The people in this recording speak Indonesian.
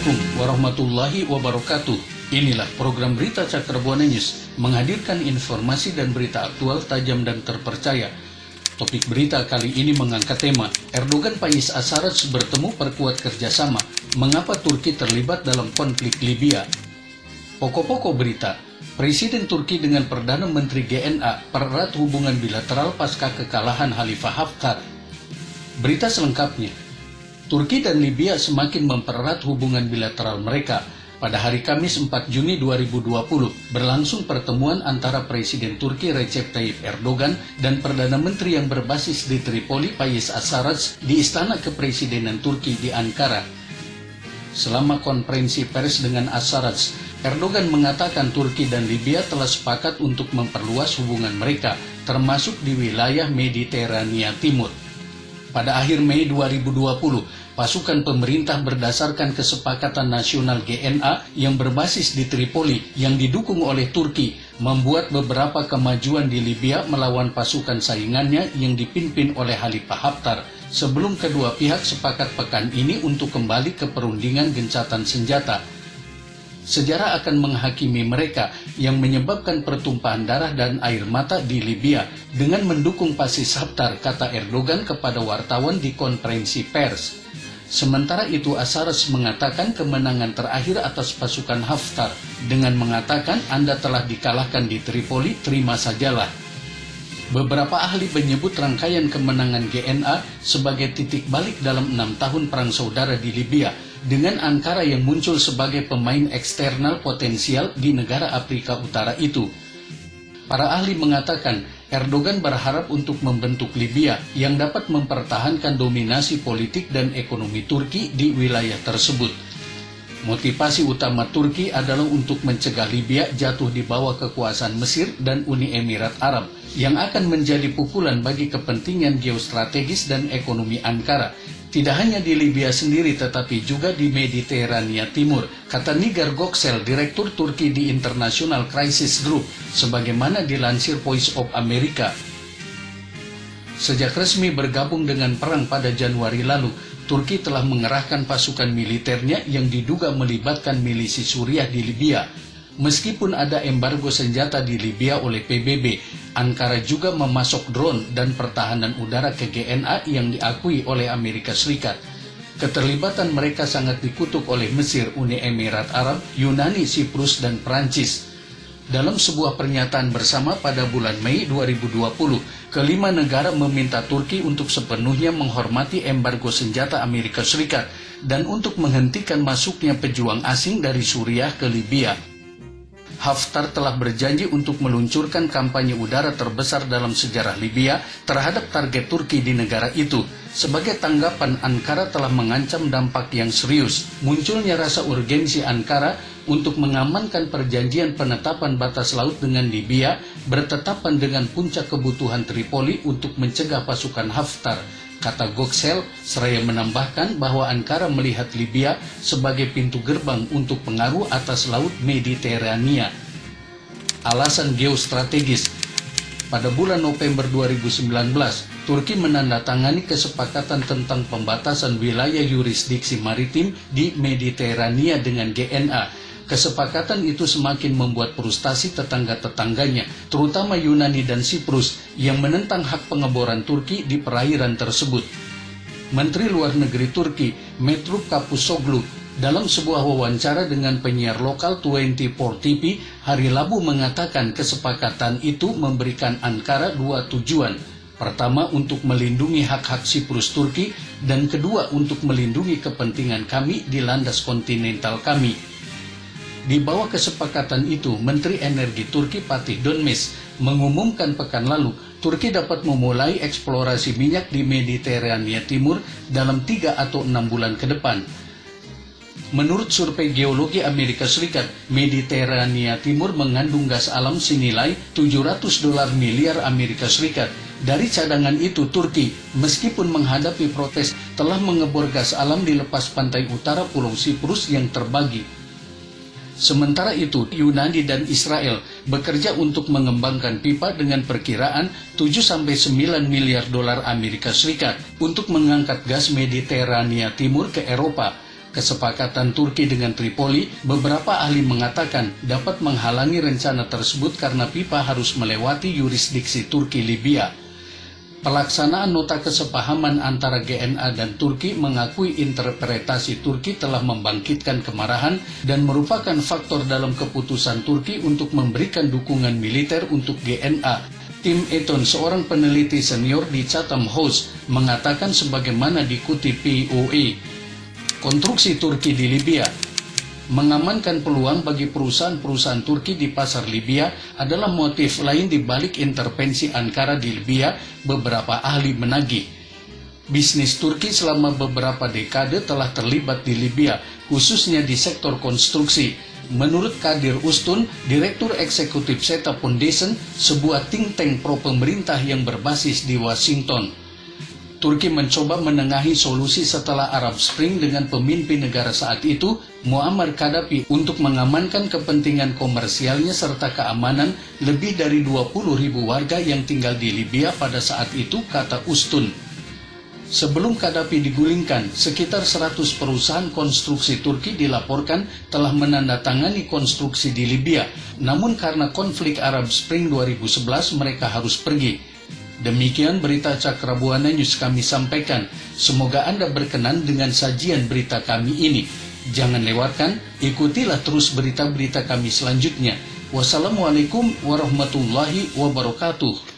Assalamualaikum warahmatullahi wabarakatuh. Inilah program berita Cakrabuana News, menghadirkan informasi dan berita aktual, tajam dan terpercaya. Topik berita kali ini mengangkat tema Erdogan Faiz Assarraj bertemu perkuat kerjasama, mengapa Turki terlibat dalam konflik Libya. Pokok-pokok berita, Presiden Turki dengan Perdana Menteri GNA pererat hubungan bilateral pasca kekalahan Khalifah Haftar. Berita selengkapnya, Turki dan Libya semakin mempererat hubungan bilateral mereka. Pada hari Kamis 4 Juni 2020, berlangsung pertemuan antara Presiden Turki Recep Tayyip Erdogan dan Perdana Menteri yang berbasis di Tripoli Faiz Assarraj di Istana Kepresidenan Turki di Ankara. Selama konferensi pers dengan Assarraj, Erdogan mengatakan Turki dan Libya telah sepakat untuk memperluas hubungan mereka, termasuk di wilayah Mediterania Timur. Pada akhir Mei 2020, pasukan pemerintah berdasarkan kesepakatan nasional GNA yang berbasis di Tripoli yang didukung oleh Turki membuat beberapa kemajuan di Libya melawan pasukan saingannya yang dipimpin oleh Khalifah Haftar sebelum kedua pihak sepakat pekan ini untuk kembali ke perundingan gencatan senjata. Sejarah akan menghakimi mereka yang menyebabkan pertumpahan darah dan air mata di Libya dengan mendukung Faiz Haftar, kata Erdogan kepada wartawan di konferensi pers. Sementara itu, Assarraj mengatakan kemenangan terakhir atas pasukan Haftar dengan mengatakan Anda telah dikalahkan di Tripoli, terima sajalah. Beberapa ahli menyebut rangkaian kemenangan GNA sebagai titik balik dalam 6 tahun perang saudara di Libya, dengan Ankara yang muncul sebagai pemain eksternal potensial di negara Afrika Utara itu. Para ahli mengatakan Erdogan berharap untuk membentuk Libya yang dapat mempertahankan dominasi politik dan ekonomi Turki di wilayah tersebut. Motivasi utama Turki adalah untuk mencegah Libya jatuh di bawah kekuasaan Mesir dan Uni Emirat Arab, yang akan menjadi pukulan bagi kepentingan geostrategis dan ekonomi Ankara, tidak hanya di Libya sendiri tetapi juga di Mediterania Timur, kata Nigar Göksel, Direktur Turki di International Crisis Group, sebagaimana dilansir Voice of America. Sejak resmi bergabung dengan perang pada Januari lalu, Turki telah mengerahkan pasukan militernya yang diduga melibatkan milisi Suriah di Libya. Meskipun ada embargo senjata di Libya oleh PBB, Ankara juga memasok drone dan pertahanan udara ke GNA yang diakui oleh Amerika Serikat. Keterlibatan mereka sangat dikutuk oleh Mesir, Uni Emirat Arab, Yunani, Siprus, dan Prancis. Dalam sebuah pernyataan bersama pada bulan Mei 2020, kelima negara meminta Turki untuk sepenuhnya menghormati embargo senjata Amerika Serikat dan untuk menghentikan masuknya pejuang asing dari Suriah ke Libya. Haftar telah berjanji untuk meluncurkan kampanye udara terbesar dalam sejarah Libya terhadap target Turki di negara itu. Sebagai tanggapan, Ankara telah mengancam dampak yang serius. Munculnya rasa urgensi Ankara untuk mengamankan perjanjian penetapan batas laut dengan Libya bertetapan dengan puncak kebutuhan Tripoli untuk mencegah pasukan Haftar, kata Göksel, seraya menambahkan bahwa Ankara melihat Libya sebagai pintu gerbang untuk pengaruh atas Laut Mediterania. Alasan geostrategis. Pada bulan November 2019, Turki menandatangani kesepakatan tentang pembatasan wilayah yurisdiksi maritim di Mediterania dengan GNA. Kesepakatan itu semakin membuat frustasi tetangga-tetangganya, terutama Yunani dan Siprus, yang menentang hak pengeboran Turki di perairan tersebut. Menteri Luar Negeri Turki, Mevlut Cavusoglu, dalam sebuah wawancara dengan penyiar lokal 24 TV hari Rabu mengatakan kesepakatan itu memberikan Ankara dua tujuan. Pertama, untuk melindungi hak-hak Siprus Turki, dan kedua, untuk melindungi kepentingan kami di landas kontinental kami. Di bawah kesepakatan itu, Menteri Energi Turki Fatih Dönmez mengumumkan pekan lalu, Turki dapat memulai eksplorasi minyak di Mediterania Timur dalam 3 atau 6 bulan ke depan. Menurut survei geologi Amerika Serikat, Mediterania Timur mengandung gas alam senilai $700 miliar Amerika Serikat. Dari cadangan itu, Turki, meskipun menghadapi protes, telah mengebor gas alam di lepas pantai utara Pulau Siprus yang terbagi. Sementara itu, Yunani dan Israel bekerja untuk mengembangkan pipa dengan perkiraan 7-9 miliar dolar Amerika Serikat untuk mengangkat gas Mediterania Timur ke Eropa. Kesepakatan Turki dengan Tripoli, beberapa ahli mengatakan dapat menghalangi rencana tersebut karena pipa harus melewati yurisdiksi Turki Libya. Pelaksanaan nota kesepahaman antara GNA dan Turki mengakui interpretasi Turki telah membangkitkan kemarahan dan merupakan faktor dalam keputusan Turki untuk memberikan dukungan militer untuk GNA. Tim Eton, seorang peneliti senior di Chatham House, mengatakan sebagaimana dikutip POA. Konstruksi Turki di Libya mengamankan peluang bagi perusahaan-perusahaan Turki di pasar Libya adalah motif lain di balik intervensi Ankara di Libya, beberapa ahli menagih. Bisnis Turki selama beberapa dekade telah terlibat di Libya, khususnya di sektor konstruksi. Menurut Kadir Ustun, Direktur Eksekutif SETA Foundation, sebuah think tank pro-pemerintah yang berbasis di Washington. Turki mencoba menengahi solusi setelah Arab Spring dengan pemimpin negara saat itu, Muammar Gaddafi, untuk mengamankan kepentingan komersialnya serta keamanan lebih dari 20.000 warga yang tinggal di Libya pada saat itu, kata Ustun. Sebelum Gaddafi digulingkan, sekitar 100 perusahaan konstruksi Turki dilaporkan telah menandatangani konstruksi di Libya. Namun karena konflik Arab Spring 2011 mereka harus pergi. Demikian berita Cakrabuana News kami sampaikan. Semoga Anda berkenan dengan sajian berita kami ini. Jangan lewatkan, ikutilah terus berita-berita kami selanjutnya. Wassalamualaikum warahmatullahi wabarakatuh.